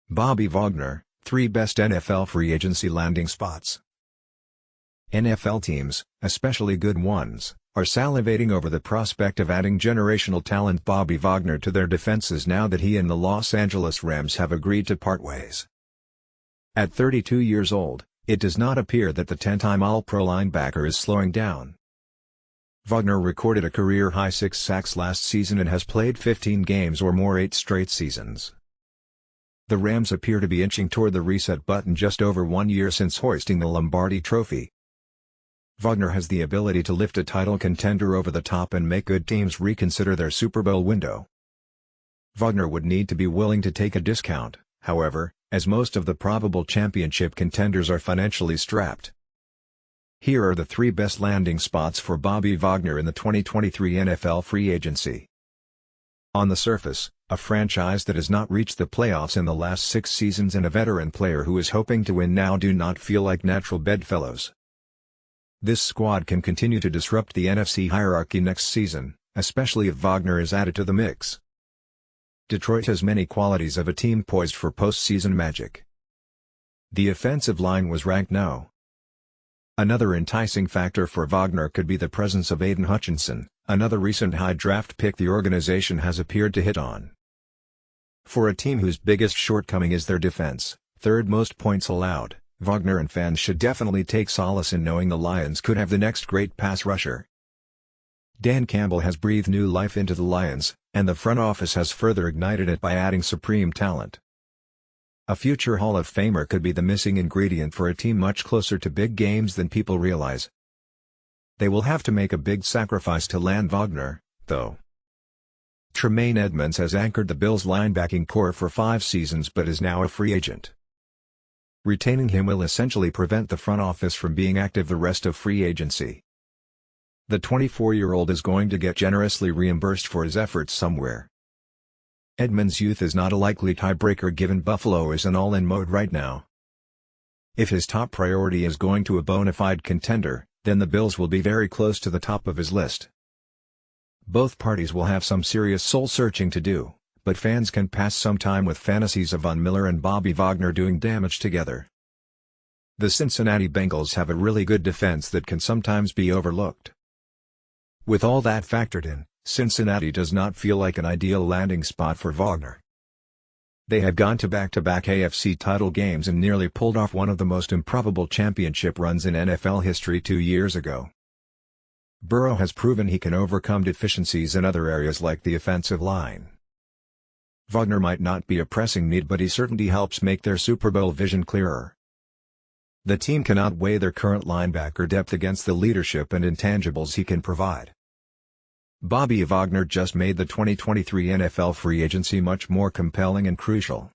Bobby Wagner, 3 Best NFL Free Agency Landing Spots. NFL teams, especially good ones, are salivating over the prospect of adding generational talent Bobby Wagner to their defenses now that he and the Los Angeles Rams have agreed to part ways. At 32 years old, it does not appear that the 10-time All-Pro linebacker is slowing down. Wagner recorded a career-high 6 sacks last season and has played 15 games or more 8 straight seasons. The Rams appear to be inching toward the reset button just over 1 year since hoisting the Lombardi Trophy. Wagner has the ability to lift a title contender over the top and make good teams reconsider their Super Bowl window. Wagner would need to be willing to take a discount, however, as most of the probable championship contenders are financially strapped. Here are the 3 best landing spots for Bobby Wagner in the 2023 NFL free agency. On the surface, a franchise that has not reached the playoffs in the last 6 seasons and a veteran player who is hoping to win now do not feel like natural bedfellows. This squad can continue to disrupt the NFC hierarchy next season, especially if Wagner is added to the mix. Detroit has many qualities of a team poised for postseason magic. The offensive line was ranked No. Another enticing factor for Wagner could be the presence of Aiden Hutchinson, another recent high draft pick the organization has appeared to hit on. For a team whose biggest shortcoming is their defense, third most points allowed, Wagner and fans should definitely take solace in knowing the Lions could have the next great pass rusher. Dan Campbell has breathed new life into the Lions, and the front office has further ignited it by adding supreme talent. A future Hall of Famer could be the missing ingredient for a team much closer to big games than people realize. They will have to make a big sacrifice to land Wagner, though. Tremaine Edmunds has anchored the Bills' linebacking core for 5 seasons but is now a free agent. Retaining him will essentially prevent the front office from being active the rest of free agency. The 24-year-old is going to get generously reimbursed for his efforts somewhere. Edmunds' youth is not a likely tiebreaker given Buffalo is in all-in mode right now. If his top priority is going to a bona fide contender, then the Bills will be very close to the top of his list. Both parties will have some serious soul-searching to do, but fans can pass some time with fantasies of Von Miller and Bobby Wagner doing damage together. The Cincinnati Bengals have a really good defense that can sometimes be overlooked. With all that factored in, Cincinnati does not feel like an ideal landing spot for Wagner. They have gone to back-to-back AFC title games and nearly pulled off one of the most improbable championship runs in NFL history 2 years ago. Burrow has proven he can overcome deficiencies in other areas like the offensive line. Wagner might not be a pressing need but he certainly helps make their Super Bowl vision clearer. The team cannot weigh their current linebacker depth against the leadership and intangibles he can provide. Bobby Wagner just made the 2023 NFL free agency much more compelling and crucial.